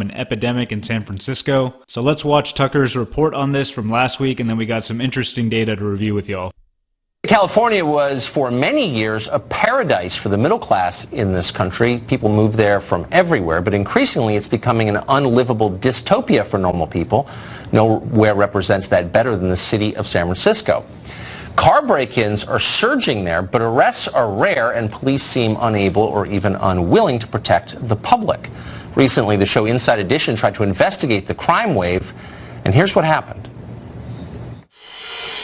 an epidemic in San Francisco. So let's watch Tucker's report on this from last week, and then we got some interesting data to review with y'all. California was for many years a paradise for the middle class in this country. People moved there from everywhere, but increasingly it's becoming an unlivable dystopia for normal people. Nowhere represents that better than the city of San Francisco. Car break-ins are surging there, but arrests are rare and police seem unable or even unwilling to protect the public. Recently, the show Inside Edition tried to investigate the crime wave, and here's what happened.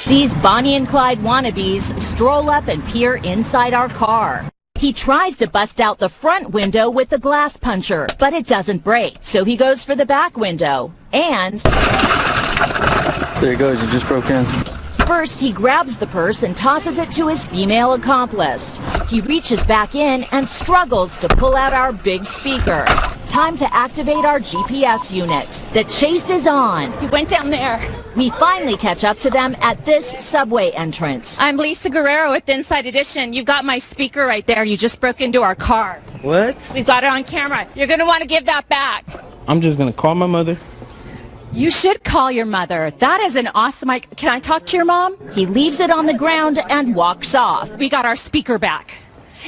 These Bonnie and Clyde wannabes stroll up and peer inside our car. He tries to bust out the front window with the glass puncher, but it doesn't break. So he goes for the back window, and there it goes, you just broke in. First, he grabs the purse and tosses it to his female accomplice. He reaches back in and struggles to pull out our big speaker. Time to activate our GPS unit. The chase is on. He went down there. We finally catch up to them at this subway entrance. I'm Lisa Guerrero with Inside Edition. You've got my speaker right there. You just broke into our car. What? We've got it on camera. You're going to want to give that back. I'm just going to call my mother. You should call your mother. That is an awesome idea. Can I talk to your mom? He leaves it on the ground and walks off. We got our speaker back.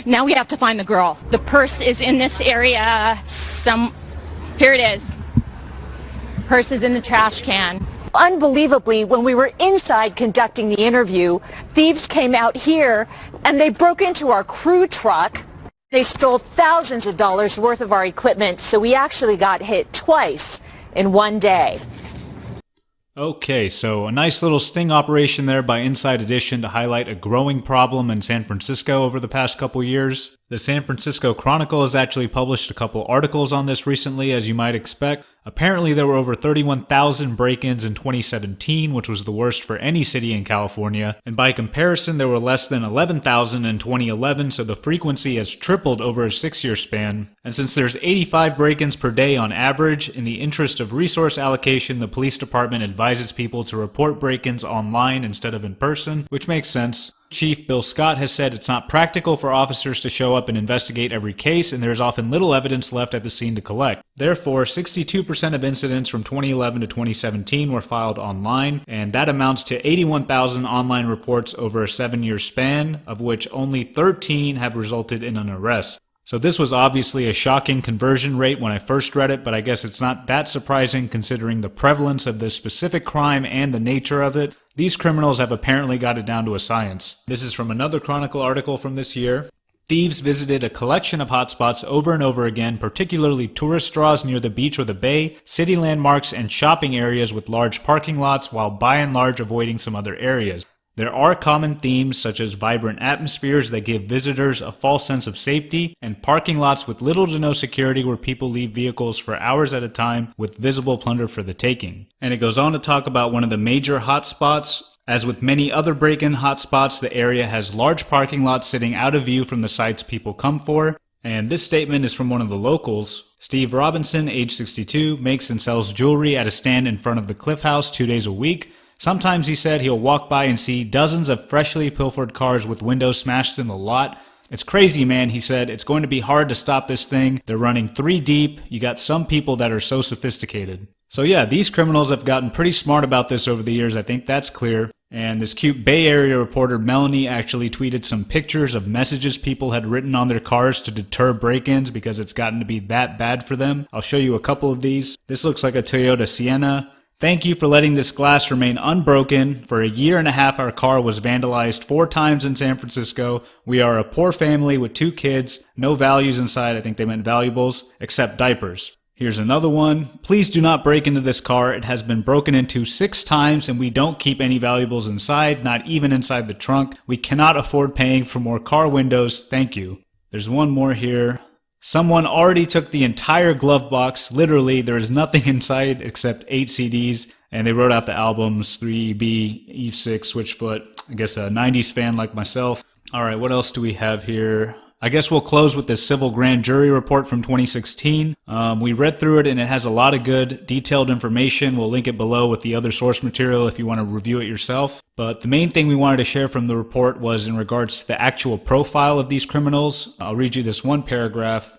Now we have to find the girl. The purse is in this area. Here it is. Purse is in the trash can. Unbelievably, when we were inside conducting the interview, thieves came out here and they broke into our crew truck. They stole thousands of dollars worth of our equipment, so we actually got hit twice in one day. Okay, so a nice little sting operation there by Inside Edition to highlight a growing problem in San Francisco over the past couple years. The San Francisco Chronicle has actually published a couple articles on this recently, as you might expect. Apparently there were over 31,000 break-ins in 2017, which was the worst for any city in California. And by comparison, there were less than 11,000 in 2011, so the frequency has tripled over a 6-year span. And since there's 85 break-ins per day on average, in the interest of resource allocation, the police department advises people to report break-ins online instead of in person, which makes sense. Chief Bill Scott has said it's not practical for officers to show up and investigate every case, and there's often little evidence left at the scene to collect. Therefore, 62% of incidents from 2011 to 2017 were filed online, and that amounts to 81,000 online reports over a 7-year span, of which only 13 have resulted in an arrest. So this was obviously a shocking conversion rate when I first read it, but I guess it's not that surprising considering the prevalence of this specific crime and the nature of it. These criminals have apparently got it down to a science. This is from another Chronicle article from this year. Thieves visited a collection of hotspots over and over again, particularly tourist draws near the beach or the bay, city landmarks, and shopping areas with large parking lots, while by and large avoiding some other areas. There are common themes such as vibrant atmospheres that give visitors a false sense of safety, and parking lots with little to no security where people leave vehicles for hours at a time with visible plunder for the taking. And it goes on to talk about one of the major hotspots. As with many other break-in hotspots, the area has large parking lots sitting out of view from the sites people come for. And this statement is from one of the locals. Steve Robinson, age 62, makes and sells jewelry at a stand in front of the Cliff House 2 days a week. Sometimes, he said, he'll walk by and see dozens of freshly pilfered cars with windows smashed in the lot. It's crazy, man, he said. It's going to be hard to stop this thing. They're running 3 deep. You got some people that are so sophisticated. So yeah, these criminals have gotten pretty smart about this over the years. I think that's clear. And this cute Bay Area reporter Melanie actually tweeted some pictures of messages people had written on their cars to deter break-ins because it's gotten to be that bad for them. I'll show you a couple of these. This looks like a Toyota Sienna. Thank you for letting this glass remain unbroken. For a year and a half, our car was vandalized 4 times in San Francisco. We are a poor family with 2 kids. No values inside, I think they meant valuables, except diapers. Here's another one. Please do not break into this car. It has been broken into 6 times and we don't keep any valuables inside, not even inside the trunk. We cannot afford paying for more car windows. Thank you. There's one more here. Someone already took the entire glove box. Literally, there is nothing inside except 8 CDs. And they wrote out the albums, 3EB, Eve6, Switchfoot. I guess a 90s fan like myself. All right, what else do we have here? I guess we'll close with this civil grand jury report from 2016. We read through it and it has a lot of good detailed information. We'll link it below with the other source material if you want to review it yourself. But the main thing we wanted to share from the report was in regards to the actual profile of these criminals. I'll read you this one paragraph.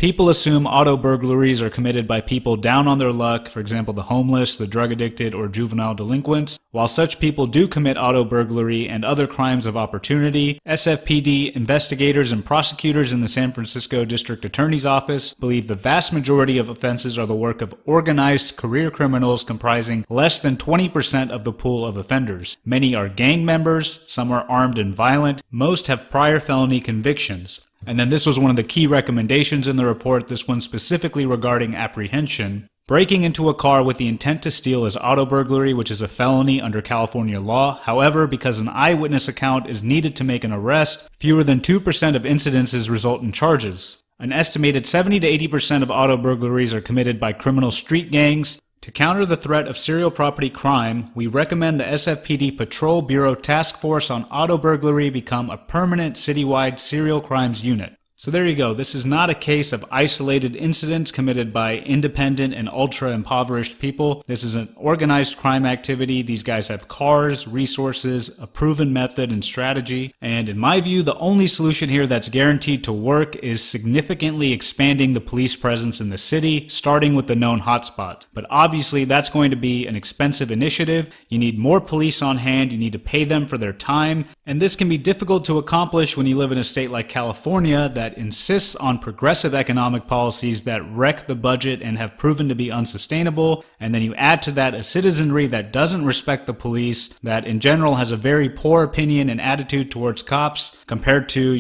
People assume auto burglaries are committed by people down on their luck, for example, the homeless, the drug addicted, or juvenile delinquents. While such people do commit auto burglary and other crimes of opportunity, SFPD investigators and prosecutors in the San Francisco District Attorney's Office believe the vast majority of offenses are the work of organized career criminals comprising less than 20% of the pool of offenders. Many are gang members, some are armed and violent, most have prior felony convictions. And then this was one of the key recommendations in the report, this one specifically regarding apprehension. Breaking into a car with the intent to steal is auto burglary, which is a felony under California law. However, because an eyewitness account is needed to make an arrest, fewer than 2% of incidences result in charges. An estimated 70 to 80% of auto burglaries are committed by criminal street gangs. To counter the threat of serial property crime, we recommend the SFPD Patrol Bureau Task Force on Auto Burglary become a permanent citywide serial crimes unit. So there you go. This is not a case of isolated incidents committed by independent and ultra-impoverished people. This is an organized crime activity. These guys have cars, resources, a proven method and strategy. And in my view, the only solution here that's guaranteed to work is significantly expanding the police presence in the city, starting with the known hotspots. But obviously, that's going to be an expensive initiative. You need more police on hand. You need to pay them for their time. And this can be difficult to accomplish when you live in a state like California that insists on progressive economic policies that wreck the budget and have proven to be unsustainable, and then you add to that a citizenry that doesn't respect the police, that in general has a very poor opinion and attitude towards cops compared to,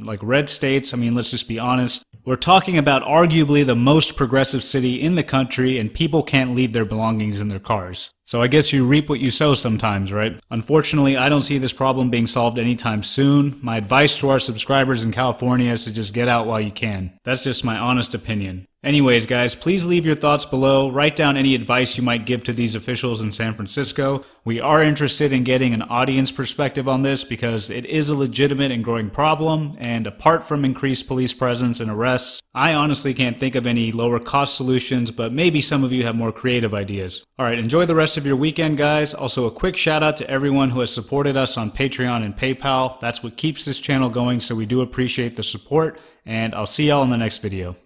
like red states. I mean, let's just be honest. We're talking about arguably the most progressive city in the country, and people can't leave their belongings in their cars. So I guess you reap what you sow sometimes, right? Unfortunately, I don't see this problem being solved anytime soon. My advice to our subscribers in California is to just get out while you can. That's just my honest opinion. Anyways, guys, please leave your thoughts below. Write down any advice you might give to these officials in San Francisco. We are interested in getting an audience perspective on this because it is a legitimate and growing problem, and apart from increased police presence and arrests, I honestly can't think of any lower cost solutions, but maybe some of you have more creative ideas. Alright, enjoy the rest of your weekend, guys. Also, a quick shout out to everyone who has supported us on Patreon and PayPal. That's what keeps this channel going, so we do appreciate the support, and I'll see y'all in the next video.